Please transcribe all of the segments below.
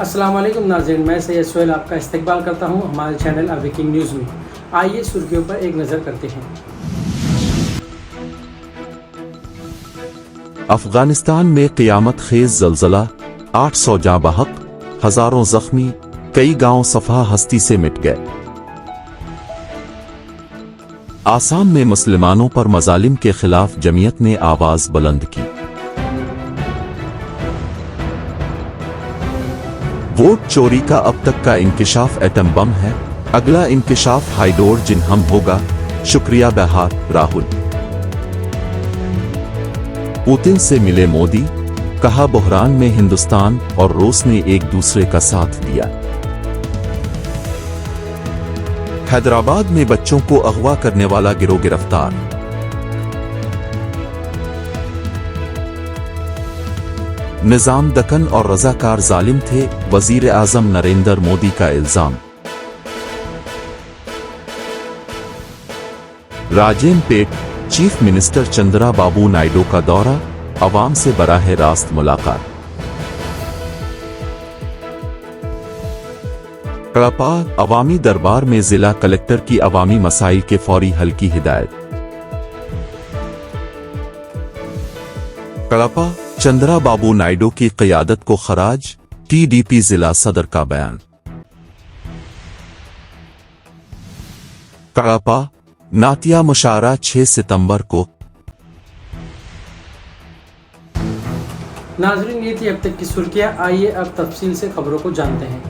अस्सलाम वालेकुम नाज़रीन, मैं सैयद सोहेल आपका इस्तकबाल करता हूं हमारे चैनल ब्रेकिंग न्यूज़ में। आइए सुर्खियों पर एक नज़र करते हैं। अफगानिस्तान में क़यामत खेज ज़लज़ला, 800 जाँ बहक, हज़ारों ज़ख्मी, कई गांव सफ़ा हस्ती से मिट गए। आसाम में मुसलमानों पर मज़ालिम के खिलाफ जमीयत ने आवाज़ बुलंद की। वोट चोरी का अब तक का इंकिशाफ एटम बम है, अगला इंकिशाफ हाइड्रोजन हम होगा, शुक्रिया बहार राहुल। पुतिन से मिले मोदी, कहा बहरान में हिंदुस्तान और रूस ने एक दूसरे का साथ दिया। हैदराबाद में बच्चों को अगवा करने वाला गिरोह गिरफ्तार। निजाम दक्कन और रजाकार जालिम थे, वजीर आजम नरेंद्र मोदी का इल्जाम। राजेमपेट, चीफ मिनिस्टर चंद्रा बाबू नायडू का दौरा, अवाम से बराह रास्त मुलाकात। कड़पा, अवामी दरबार में जिला कलेक्टर की अवामी मसाइल के फौरी हल की हिदायत। कड़पा, चंद्रा बाबू नायडू की क़यादत को खराज, टीडीपी जिला सदर का बयान। कड़पा, नातिया मुशारा 6 सितंबर को। नाज़रीन, ये थी अब तक की सुर्खियाँ। आइए अब तफसील से खबरों को जानते हैं।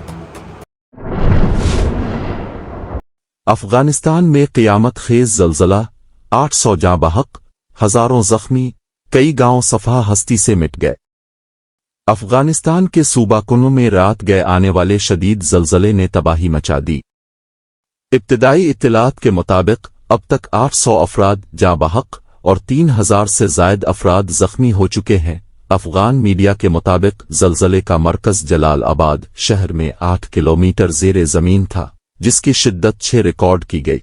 अफगानिस्तान में क़यामत खेज ज़लज़ला, 800 जाँ बहक, हज़ारों ज़ख्मी, कई गांव सफ़ा हस्ती से मिट गए। अफगानिस्तान के सूबा कुनू में रात गए आने वाले शदीद ज़लज़ले ने तबाही मचा दी। इब्तिदाई इत्तलात के मुताबिक अब तक 800 अफराद जाँ बहक और 3000 से ज़ायद अफराद ज़ख्मी हो चुके हैं। अफगान मीडिया के मुताबिक ज़लज़ले का मरकज़ जलालाबाद शहर में 8 किलोमीटर ज़ेरे ज़मीन था, जिसकी शिद्दत 6 रिकॉर्ड की गई।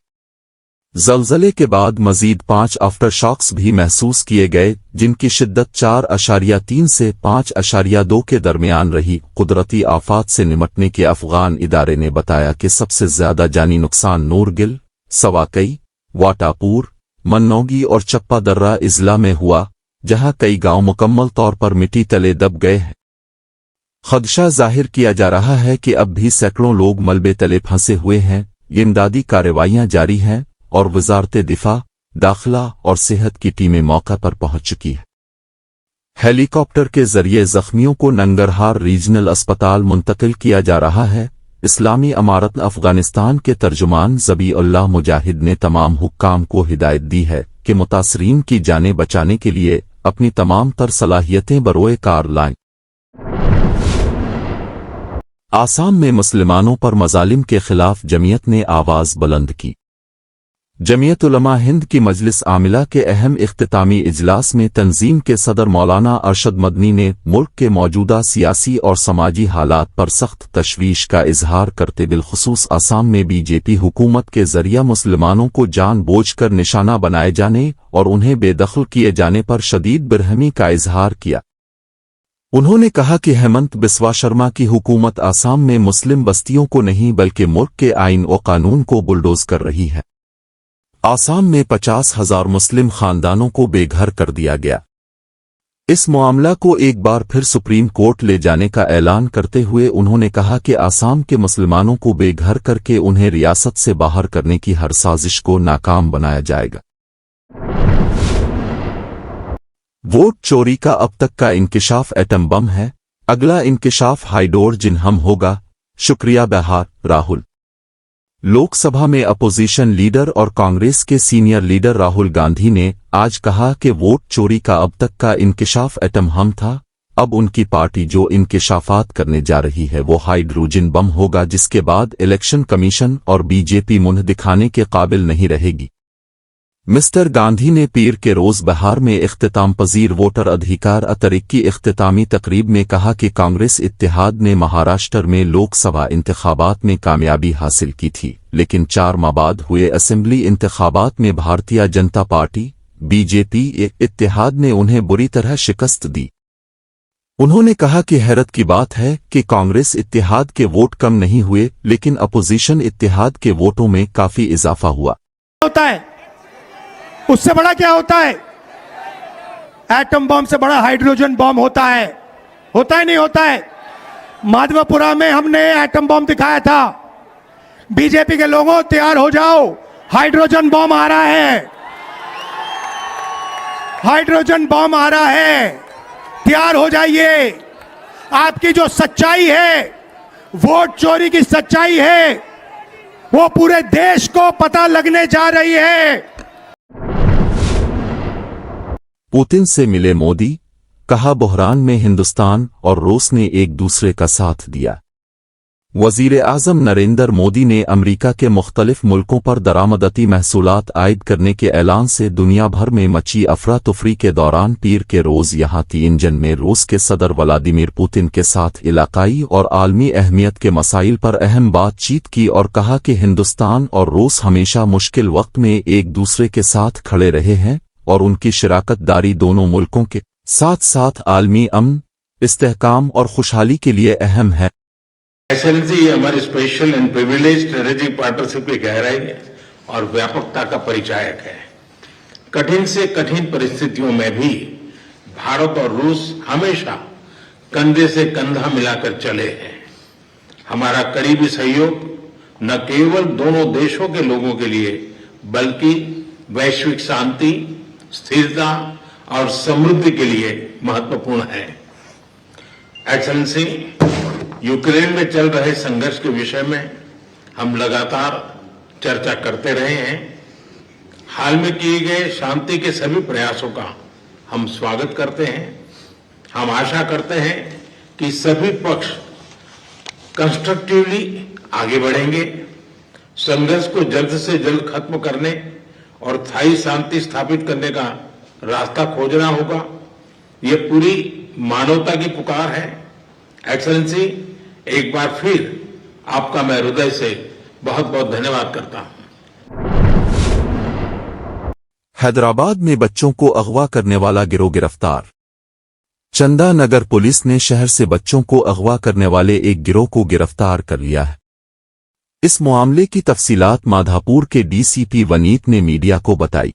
ज़लज़ले के बाद मज़ीद 5 आफ्टर शॉक्स भी महसूस किए गए, जिनकी शिद्दत 4.3 से 5.2 के दरमियान रही। कुदरती आफात से निमटने के अफगान इदारे ने बताया कि सबसे ज्यादा जानी नुकसान नूरगिल, सवाकई, वाटापुर, मन्नौगी और चप्पा दर्रा इजला में हुआ, जहां कई गांव मुकम्मल तौर पर मिट्टी तले दब गए हैं। खदशा जाहिर किया जा रहा है कि अब भी सैकड़ों लोग मलबे तले फंसे हुए हैं। इमदादी कार्रवाइयां जारी हैं और वजारत दिफा, दाखिला और सेहत की टीमें मौका पर पहुंच चुकी है। हेलीकॉप्टर के जरिए जख्मियों को नंगरहार रीजनल अस्पताल मुंतकिल किया जा रहा है। इस्लामी अमारत अफगानिस्तान के तर्जुमान ज़बीउल्लाह मुजाहिद ने तमाम हुक्काम को हिदायत दी है कि मुतासरीन की जानें बचाने के लिए अपनी तमाम तर सलाहियतें बरोए कार लाएं। आसाम में मुसलमानों पर मज़ालिम के खिलाफ जमीयत ने आवाज़ बुलंद की। जमीयत उलमा हिंद की मजलिस आमिला के अहम इख्तितामी इजलास में तंजीम के सदर मौलाना अरशद मदनी ने मुल्क के मौजूदा सियासी और समाजी हालात पर सख्त तशवीश का इजहार करते बिलखुसूस आसाम में बीजेपी हुकूमत के जरिए मुसलमानों को जानबूझकर निशाना बनाए जाने और उन्हें बेदखल किए जाने पर शदीद बरहमी का इजहार किया। उन्होंने कहा कि हेमंत बिस्वा शर्मा की हुकूमत आसाम में मुस्लिम बस्तियों को नहीं बल्कि मुल्क के आइन और कानून को बुलडोज कर रही है। आसाम में 50,000 मुस्लिम खानदानों को बेघर कर दिया गया। इस मामला को एक बार फिर सुप्रीम कोर्ट ले जाने का ऐलान करते हुए उन्होंने कहा कि आसाम के मुसलमानों को बेघर करके उन्हें रियासत से बाहर करने की हर साजिश को नाकाम बनाया जाएगा। वोट चोरी का अब तक का इंकिशाफ एटम बम है, अगला इंकिशाफ हाइड्रोजन हम होगा, शुक्रिया बहार राहुल। लोकसभा में अपोजिशन लीडर और कांग्रेस के सीनियर लीडर राहुल गांधी ने आज कहा कि वोट चोरी का अब तक का इंकिशाफ एटम हम था। अब उनकी पार्टी जो इंकिशाफात करने जा रही है वो हाइड्रोजन बम होगा, जिसके बाद इलेक्शन कमीशन और बीजेपी मुंह दिखाने के काबिल नहीं रहेगी। मिस्टर गांधी ने पीर के रोज बिहार में इख्तिताम पजीर वोटर अधिकार अतरीक की इख्तितामी तकरीब में कहा कि कांग्रेस इत्तेहाद ने महाराष्ट्र में लोकसभा इंतखाबात में कामयाबी हासिल की थी, लेकिन 4 माह बाद हुए असेंबली इंतखाबात में भारतीय जनता पार्टी बीजेपी इत्तेहाद ने उन्हें बुरी तरह शिकस्त दी। उन्होंने कहा कि हैरत की बात है कि कांग्रेस इत्तेहाद के वोट कम नहीं हुए, लेकिन अपोजिशन इत्तेहाद के वोटों में काफी इजाफा हुआ। होता है उससे बड़ा क्या होता है? एटम बम से बड़ा हाइड्रोजन बम होता है नहीं होता है? माधवपुरा में हमने एटम बम दिखाया था। बीजेपी के लोगों तैयार हो जाओ, हाइड्रोजन बम आ रहा है, हाइड्रोजन बम आ रहा है, तैयार हो जाइए। आपकी जो सच्चाई है, वोट चोरी की सच्चाई है, वो पूरे देश को पता लगने जा रही है। पुतिन से मिले मोदी, कहा बहरान में हिंदुस्तान और रूस ने एक दूसरे का साथ दिया। वजीर आजम नरेंद्र मोदी ने अमेरिका के मुख्तलिफ मुल्कों पर दरामदती महसूलात आयद करने के ऐलान से दुनिया भर में मची अफरा तफरी के दौरान पीर के रोज यहाँ 3 जन में रूस के सदर व्लादिमीर पुतिन के साथ इलाकाई और आलमी अहमियत के मसाइल पर अहम बातचीत की और कहा कि हिंदुस्तान और रूस हमेशा मुश्किल वक्त में एक दूसरे के साथ खड़े रहे हैं और उनकी शराकतदारी दोनों मुल्कों के साथ साथ आलमी अमन, इस्तेहकाम और खुशहाली के लिए अहम है। एक्सेलेंसी, ये हमारी special and privilege strategic partnership की गहराई और व्यापकता का परिचायक है। कठिन से कठिन परिस्थितियों में भी भारत और रूस हमेशा कंधे से कंधा मिलाकर चले हैं। हमारा करीबी सहयोग न केवल दोनों देशों के लोगों के लिए बल्कि वैश्विक शांति, स्थिरता और समृद्धि के लिए महत्वपूर्ण है। एक्सेलेंसी, यूक्रेन में चल रहे संघर्ष के विषय में हम लगातार चर्चा करते रहे हैं। हाल में किए गए शांति के सभी प्रयासों का हम स्वागत करते हैं। हम आशा करते हैं कि सभी पक्ष कंस्ट्रक्टिवली आगे बढ़ेंगे, संघर्ष को जल्द से जल्द खत्म करने और स्थायी शांति स्थापित करने का रास्ता खोजना होगा। ये पूरी मानवता की पुकार है। एक्सेलेंसी, एक बार फिर आपका मैं हृदय से बहुत बहुत धन्यवाद करता हूं। हैदराबाद में बच्चों को अगवा करने वाला गिरोह गिरफ्तार। चंदा नगर पुलिस ने शहर से बच्चों को अगवा करने वाले एक गिरोह को गिरफ्तार कर लिया है। इस मामले की तफसीलात माधापुर के डीसीपी वनीत ने मीडिया को बताई।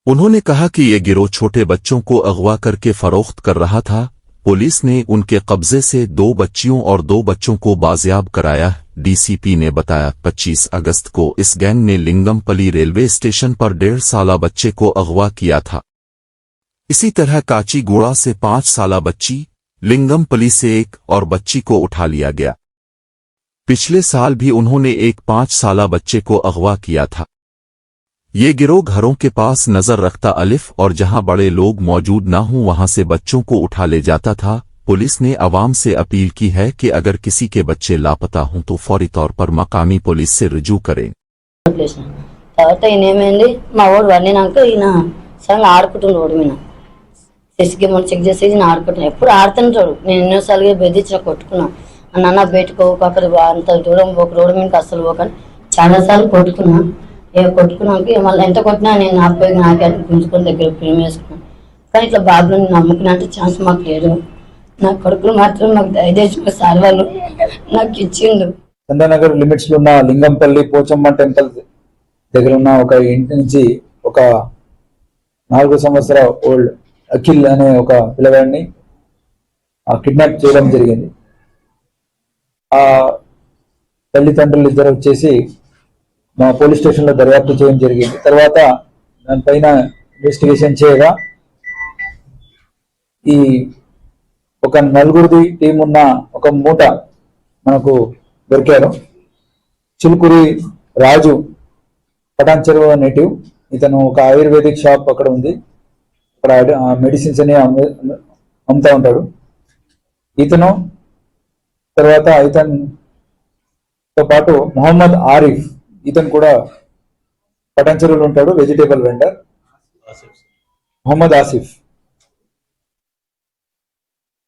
उन्होंने कहा कि यह गिरोह छोटे बच्चों को अगवा करके फरोख्त कर रहा था। पुलिस ने उनके कब्जे से 2 बच्चियों और 2 बच्चों को बाजियाब कराया। डीसीपी ने बताया 25 अगस्त को इस गैंग ने लिंगमपल्ली रेलवे स्टेशन पर 1.5 साला बच्चे को अगवा किया था। इसी तरह काचीगुड़ा से 5 साला बच्ची, लिंगमपल्ली से 1 और बच्ची को उठा लिया गया। पिछले साल भी उन्होंने एक 5 साला बच्चे को अगवा किया था। ये गिरोह घरों के पास नजर रखता अलिफ और जहां बड़े लोग मौजूद ना हों वहां से बच्चों को उठा ले जाता था। पुलिस ने अवाम से अपील की है कि अगर किसी के बच्चे लापता हों तो फौरी तौर पर मकामी पुलिस से रुजू करें। తర్వాత ఈయనేమైంది మా వాడు వండినాక ఈయన సడన్గా ఆడుకుంటుండు రోడ్డు మీద సిసికి మనం చెక్ చేసి ఈయన ఆడుకుంటున్నాను ఎప్పుడు ఆడుతుంటాడు నేను ఎన్నోసార్లుగా బెదిరించిన కొట్టుకున్నా అన్న బయటకు అక్కడ అంత దూరం ఒక రోడ్డు మీదకి అస్సలు పోకని చాలాసార్లు కొట్టుకున్నా కొట్టుకున్నాక మళ్ళీ ఎంత కొట్టినా నేను ఆపోయి నాకే గుంజుకొని దగ్గర ప్రేమ వేసుకున్నాను కానీ ఇట్లా బాబుని నమ్ముకున్నట్టు ఛాన్స్ మాకు లేదు నా కొడుకులు మాత్రం మాకు దయచేసి సార్ వాళ్ళు నాకు ఇచ్చిండు చందానగర్ లిమిట్స్ లో ఉన్న లింగంపల్లి పోచమ్మ టెంపుల్ దగ్గర ఉన్న ఒక ఇంటి నుంచి ఒక 4 సంవత్సరాల ఓల్డ్ అఖిల్ అనే ఒక పిల్లవాడిని కిడ్నాప్ చేయడం జరిగింది. ఆ తల్లిదండ్రులు ఇద్దరు వచ్చేసి మా పోలీస్ స్టేషన్ లో దర్యాప్తు చేయడం జరిగింది. తర్వాత దానిపైన ఇన్వెస్టిగేషన్ చేయగా ఈ ఒక 4 టీం ఉన్న ఒక మూట మనకు దొరికారు. చిలుకూరి రాజు పటాన్ చెరువు నేటివ్. ఇతను ఒక ఆయుర్వేదిక్ షాప్ అక్కడ ఉంది, అక్కడ మెడిసిన్స్ అని అమ్ముతా ఉంటాడు. ఇతను తర్వాత ఇతనితో పాటు మొహమ్మద్ ఆరిఫ్, ఇతను కూడా పటాన్ చెరువులో ఉంటాడు, vegetable vendor. Mohammed Asif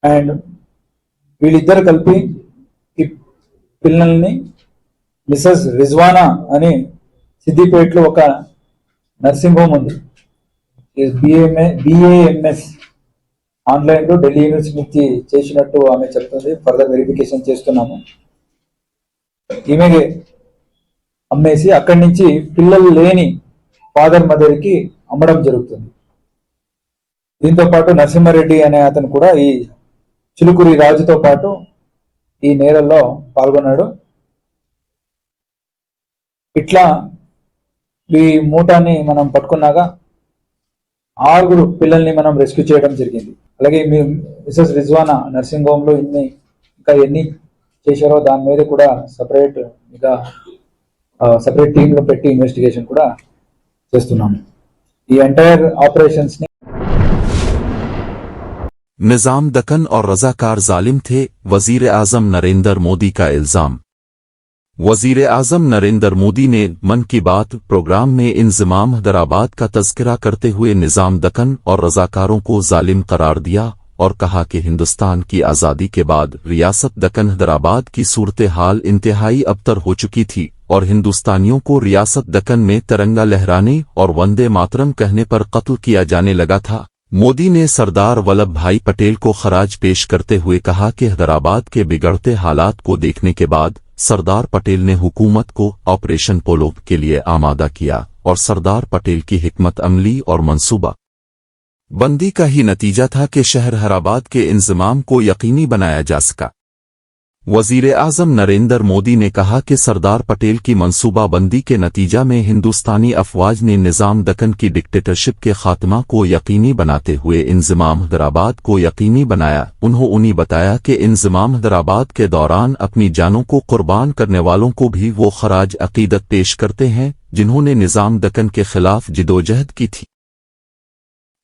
and వీళ్ళిద్దరు కలిపి ఈ పిల్లల్ని మిసెస్ రిజ్వానా అని సిద్దిపేటలో ఒక నర్సింగ్ హోమ్ ఉంది, బిఏఎంఎస్ ఆన్లైన్లో ఢిల్లీ యూనివర్సిటీ నుంచి చేసినట్టు ఆమె చెప్తుంది. ఫర్దర్ వెరిఫికేషన్ చేస్తున్నాము. ఈమె అమ్మేసి అక్కడి నుంచి పిల్లలు లేని ఫాదర్ మదర్కి అమ్మడం జరుగుతుంది. దీంతో పాటు నరసింహారెడ్డి అనే అతను కూడా ఈ చిలుకూరి రాజుతో పాటు ఈ నేరల్లో పాల్గొన్నాడు. ఇట్లా ఈ మూటాన్ని మనం పట్టుకున్నాక 6 పిల్లల్ని మనం రెస్క్యూ చేయడం జరిగింది. అలాగే మీ మిసెస్ రిజ్వానా నర్సింగ్ హోమ్ లో ఇంకా ఎన్ని చేశారో దాని మీద కూడా సపరేట్ టీమ్ లో పెట్టి ఇన్వెస్టిగేషన్ కూడా చేస్తున్నాము. ఈ ఎంటైర్ ఆపరేషన్స్ ని निजाम दक्कन और रजाकार जालिम थे, वजीर आजम नरेंद्र मोदी का इल्जाम। वजीर आजम नरेंद्र मोदी ने मन की बात प्रोग्राम में इंजमाम हैदराबाद का तज़किरा करते हुए निजाम दक्कन और रजाकारों को जालिम करार दिया और कहा कि हिंदुस्तान की आज़ादी के बाद रियासत दक्कन हैदराबाद की सूरत हाल इंतहाई अबतर हो चुकी थी और हिंदुस्तानियों को रियासत दक्कन में तिरंगा लहराने और वंदे मातरम कहने पर कत्ल किया जाने लगा था। मोदी ने सरदार वल्लभ भाई पटेल को खराज पेश करते हुए कहा कि हैदराबाद के बिगड़ते हालात को देखने के बाद सरदार पटेल ने हुकूमत को ऑपरेशन पोलो के लिए आमादा किया और सरदार पटेल की हिकमत अमली और मंसूबा बंदी का ही नतीजा था कि शहर हैदराबाद के इंजमाम को यकीनी बनाया जा सका। वजीर आजम नरेंद्र मोदी ने कहा कि सरदार पटेल की मंसूबा बंदी के नतीजा में हिंदुस्तानी अफवाज ने निजाम दक्कन की डिक्टेटरशिप के खात्मा को यकीनी बनाते हुए इंजमाम हैदराबाद को यकीनी बनाया। उन्होंने बताया कि इंजमाम हैदराबाद के दौरान अपनी जानों को कुर्बान करने वालों को भी वो खराज अकीदत पेश करते हैं जिन्होंने निजाम दक्कन के खिलाफ जिदोजहद की थी।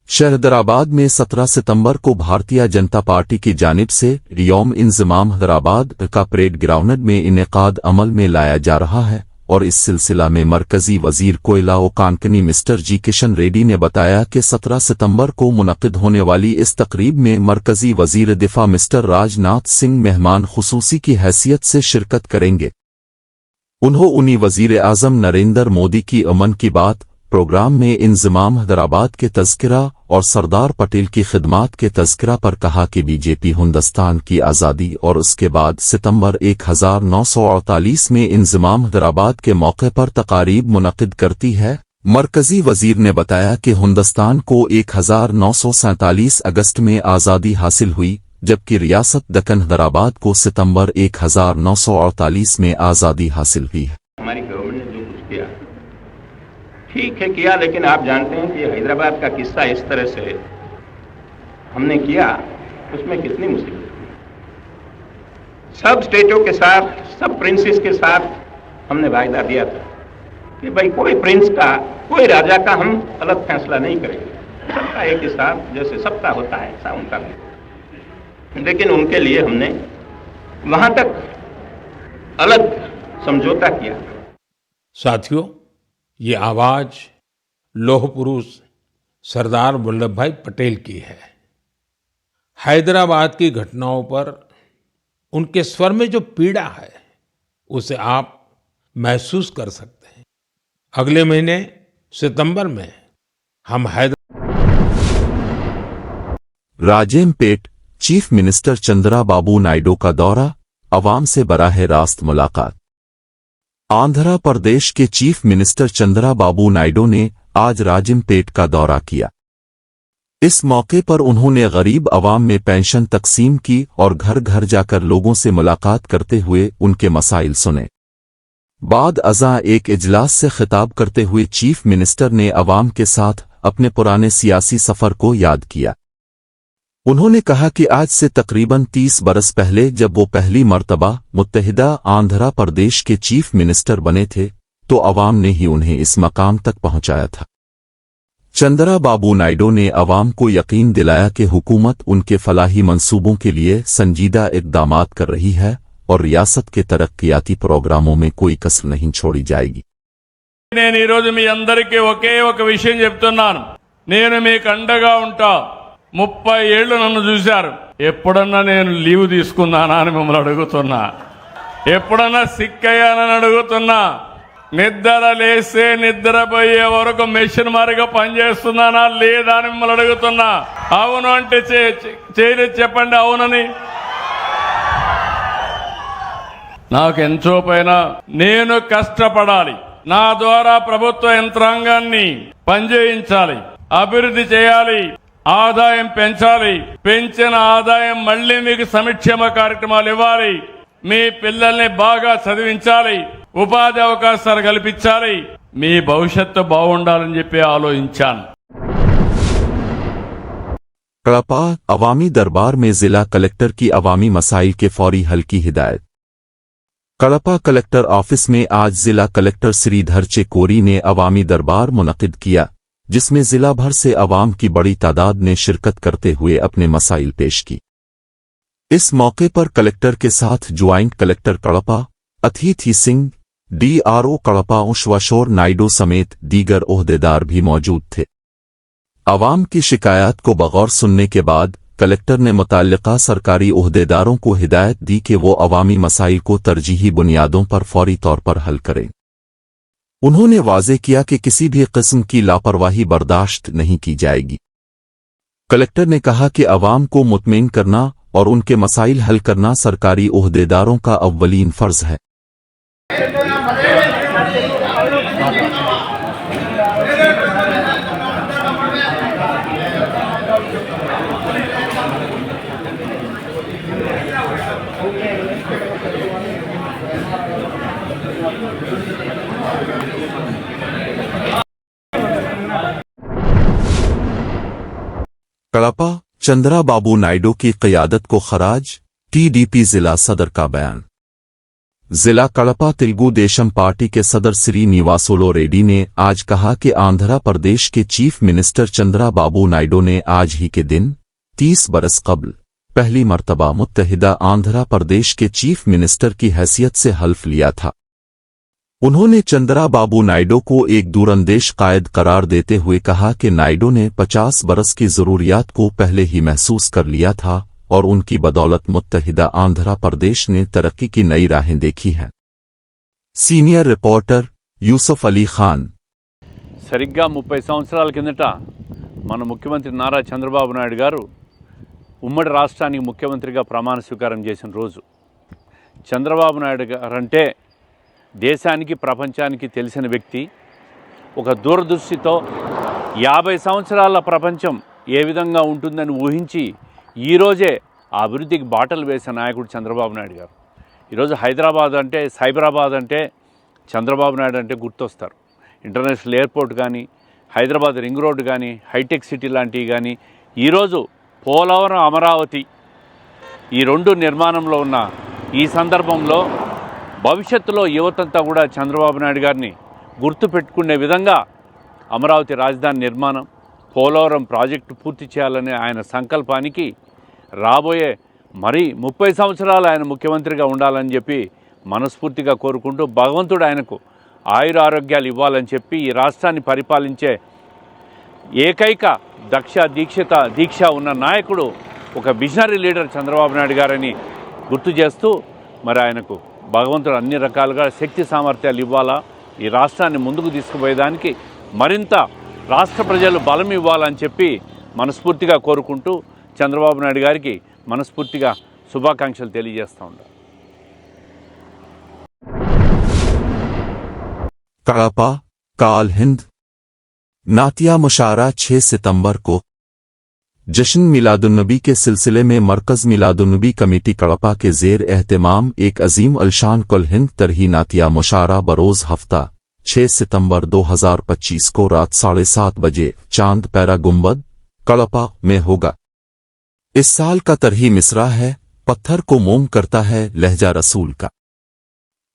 शहर हैदराबाद में 17 सितंबर को भारतीय जनता पार्टी की जानिब से यौम इंजमाम हैदराबाद का परेड ग्राउंड में इनेकाद अमल में लाया जा रहा है और इस सिलसिला में मरकजी वजीर कोयला व कानकनी मिस्टर जी किशन रेड्डी ने बताया कि 17 सितंबर को मुनक्किद होने वाली इस तकरीब में मरकजी वजीर दिफा मिस्टर राजनाथ सिंह मेहमान खुसूसी की हैसियत से शिरकत करेंगे। उन्होंने वजीर आजम नरेंद्र मोदी की अमन की बात प्रोग्राम में इंजमाम हैदराबाद के तज़किरा और सरदार पटेल की खिदमात के तज़किरा पर कहा कि बीजेपी हिंदुस्तान की आज़ादी और उसके बाद सितंबर 1948 में इंजमाम हैदराबाद के मौके पर तकारीब मुनक्किद करती है। मरकजी वजीर ने बताया कि हिंदुस्तान को 1947 अगस्त में आज़ादी हासिल हुई जबकि रियासत दक्कन हैदराबाद को सितंबर 1948 में आज़ादी हासिल हुई है। हमारी गवर्नमेंट ने जो कुछ किया ठीक है किया, लेकिन आप जानते हैं कि हैदराबाद का किस्सा इस तरह से हमने किया, उसमें कितनी मुसीबत थी। सब स्टेटों के साथ, सब प्रिंसेस के साथ हमने वायदा दिया था कि भाई कोई प्रिंस का, कोई राजा का हम अलग फैसला नहीं करेंगे, सबका एक हिसाब जैसे सबका होता है ऐसा उनका भी। लेकिन उनके लिए हमने वहां तक अलग समझौता किया। साथियों, ये आवाज लौह पुरुष सरदार वल्लभ भाई पटेल की है। हैदराबाद की घटनाओं पर उनके स्वर में जो पीड़ा है उसे आप महसूस कर सकते हैं। अगले महीने सितंबर में हम राजेमपेट चीफ मिनिस्टर चंद्राबाबू नायडू का दौरा, अवाम से बराह रास्त मुलाकात। आंध्र प्रदेश के चीफ मिनिस्टर चंद्राबाबू नायडू ने आज राजमपेट का दौरा किया। इस मौके पर उन्होंने गरीब अवाम में पेंशन तकसीम की और घर घर जाकर लोगों से मुलाकात करते हुए उनके मसाइल सुने। बाद अज़ा एक इजलास से खिताब करते हुए चीफ मिनिस्टर ने अवाम के साथ अपने पुराने सियासी सफर को याद किया। उन्होंने कहा कि आज से तकरीबन 30 बरस पहले जब वो पहली मर्तबा मुत्तहिदा आंध्र प्रदेश के चीफ मिनिस्टर बने थे तो अवाम ने ही उन्हें इस मकाम तक पहुंचाया था। चंद्राबाबू नायडू ने अवाम को यकीन दिलाया कि हुकूमत उनके फलाही मंसूबों के लिए संजीदा इक़दामात कर रही है और रियासत के तरक्कियाती प्रोग्रामों में कोई कसर नहीं छोड़ी जाएगी। నేను ఈ రోజు మీ అందరికీ ఒకే ఒక విషయం చెప్తున్నాను, నేను మీకు అండగా ఉంటా। 30 ఏళ్ళు నన్ను చూశారు, ఎప్పుడన్నా నేను లీవ్ తీసుకున్నానా అని మిమ్మల్ని అడుగుతున్నా, ఎప్పుడన్నా సిక్ అయ్యానని అడుగుతున్నా। నిద్ర లేస్తే నిద్రపోయే వరకు మెషిన్ మారిగా పనిచేస్తున్నానా లేదా అని మిమ్మల్ని అడుగుతున్నా. అవును అంటే చేయలేదు చెప్పండి అవునని. నాకు ఎంతో పైన నేను కష్టపడాలి, నా ద్వారా ప్రభుత్వ యంత్రాంగాన్ని పనిచేయించాలి, అభివృద్ధి చేయాలి, ఆదాయం పెంచాలి, పెంచిన ఆదాయం మళ్లీ మీకు సంక్షేమ కార్యక్రమాలు ఇవ్వాలి, మీ పిల్లల్ని బాగా చదివించాలి, ఉపాధి అవకాశాలు కల్పించాలి, మీ భవిష్యత్తు బాగుండాలని చెప్పి ఆలోచించాను. कड़पा अवामी दरबार में जिला कलेक्टर की अवामी मसाइल के फौरी हल की हिदायत। कड़पा कलेक्टर ऑफिस में आज जिला कलेक्टर श्रीधर चेकोरी ने अवामी दरबार मुनक़िद किया, जिसमें जिला भर से अवाम की बड़ी तादाद ने शिरकत करते हुए अपने मसाइल पेश की। इस मौके पर कलेक्टर के साथ ज्वाइंट कलेक्टर कड़पा अतिथि सिंह, DRO कड़पा उश्वाशोर नायडू समेत दीगर ओहदेदार भी मौजूद थे। अवाम की शिकायत को बगौर सुनने के बाद कलेक्टर ने मुताल्लिका सरकारी ओहदेदारों को हिदायत दी कि वो अवामी मसाइल को तरजीही बुनियादों पर फौरी तौर पर हल करें। उन्होंने वाज़ेह किया कि किसी भी किस्म की लापरवाही बर्दाश्त नहीं की जाएगी। कलेक्टर ने कहा कि अवाम को मुतमईन करना और उनके मसाइल हल करना सरकारी ओहदेदारों का अव्वलीन फ़र्ज़ है। कड़पा चंद्रा बाबू नायडू की क़यादत को खराज, TDP जिला सदर का बयान। जिला कड़पा तेलुगु देशम पार्टी के सदर श्री निवासोलो रेड्डी ने आज कहा कि आंध्र प्रदेश के चीफ मिनिस्टर चंद्रा बाबू नायडू ने आज ही के दिन 30 बरस कबल पहली मर्तबा मुत्तहिदा आंध्र प्रदेश के चीफ मिनिस्टर की हैसियत से हल्फ लिया था। उन्होंने चंद्रा बाबू नायडू को एक दूरंदेश कायद करार देते हुए कहा कि नायडू ने 50 बरस की जरूरियात को पहले ही महसूस कर लिया था और उनकी बदौलत मुत्तहिदा आंध्र प्रदेश ने तरक्की की नई राहें देखी हैं। Senior reporter Yusuf Ali Khan. సరిగ్గా 30 సంవత్సరాల కిందట మన ముఖ్యమంత్రి నారా చంద్రబాబు నాయుడు గారు ఉమ్మడి రాష్ట్రానికి ముఖ్యమంత్రిగా ప్రమాణ స్వీకారం చేసిన రోజు. చంద్రబాబు నాయుడు గారంటే దేశానికి ప్రపంచానికి తెలిసిన వ్యక్తి. ఒక దూరదృష్టితో 50 సంవత్సరాల ప్రపంచం ఏ విధంగా ఉంటుందని ఊహించి ఈరోజే ఆ అభివృద్ధికి బాటలు వేసిన నాయకుడు చంద్రబాబు నాయుడు గారు. ఈరోజు హైదరాబాద్ అంటే సైబరాబాద్ అంటే చంద్రబాబు నాయుడు అంటే గుర్తొస్తారు. ఇంటర్నేషనల్ ఎయిర్పోర్ట్ కానీ, హైదరాబాద్ రింగ్ రోడ్డు కానీ, హైటెక్ సిటీ లాంటివి కానీ, ఈరోజు పోలవరం, అమరావతి ఈ రెండు నిర్మాణంలో ఉన్న ఈ సందర్భంలో భవిష్యత్తులో యువతంతా కూడా చంద్రబాబు నాయుడు గారిని గుర్తుపెట్టుకునే విధంగా అమరావతి రాజధాని నిర్మాణం, పోలవరం ప్రాజెక్టు పూర్తి చేయాలనే ఆయన సంకల్పానికి రాబోయే 30 సంవత్సరాలు ఆయన ముఖ్యమంత్రిగా ఉండాలని చెప్పి మనస్ఫూర్తిగా కోరుకుంటూ భగవంతుడు ఆయనకు ఆయుర ఆరోగ్యాలు ఇవ్వాలని చెప్పి ఈ రాష్ట్రాన్ని పరిపాలించే ఏకైక దీక్ష ఉన్న నాయకుడు ఒక విజనరీ లీడర్ చంద్రబాబు నాయుడు గారని గుర్తు చేస్తూ మరి ఆయనకు భగవంతుడు అన్ని రకాలుగా శక్తి సామర్థ్యాలు ఇవ్వాలా, ఈ రాష్ట్రాన్ని ముందుకు తీసుకుపోయేదానికి మరింత రాష్ట్ర ప్రజలు బలం ఇవ్వాలని చెప్పి మనస్ఫూర్తిగా కోరుకుంటూ చంద్రబాబు నాయుడు గారికి మనస్ఫూర్తిగా శుభాకాంక్షలు తెలియజేస్తూ ఉంటాను. कड़पा काल हिंद नातिया मुशारा 6 सितंबर को जश्न मिलादुन्नबी के सिलसिले में मरकज़ मिलादुन्नबी कमेटी कड़पा के ज़ेर एहतमाम एक अजीम अलशान कुल हिंद तरही नातिया मुशारा बरोज़ हफ्ता 6 सितंबर 2025 को रात 7:30 बजे चांद पैरा गुंबद कड़पा में होगा। इस साल का तरही मिसरा है, पत्थर को मोम करता है लहजा रसूल का।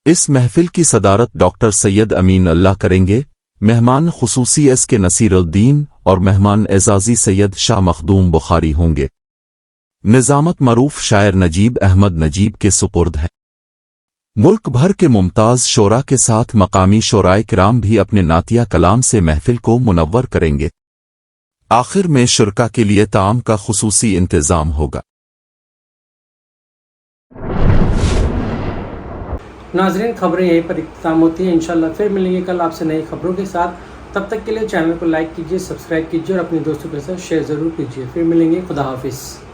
इस महफिल की सदारत डॉक्टर सैयद अमीन अल्लाह करेंगे। मेहमान खुसूसी के नसीरुद्दीन और मेहमान एजाजी सैयद शाह मखदूम बुखारी होंगे। निजामत मरूफ शायर नजीब अहमद नजीब के सुपुर्द है। मुल्क भर के मुमताज शोरा के साथ मकामी शोराए किराम भी अपने नातिया कलाम से महफिल को मुनव्वर करेंगे। आखिर में शुरका के लिए ताम का खुसूसी इंतजाम होगा। नाजरीन, खबरें यहीं पर इख्तिताम होती हैं। इंशाल्लाह फिर मिलेंगे कल आपसे नई खबरों के साथ। तब तक के लिए चैनल को लाइक कीजिए, सब्सक्राइब कीजिए और अपने दोस्तों के साथ शेयर ज़रूर कीजिए। फिर मिलेंगे। खुदा हाफिज़।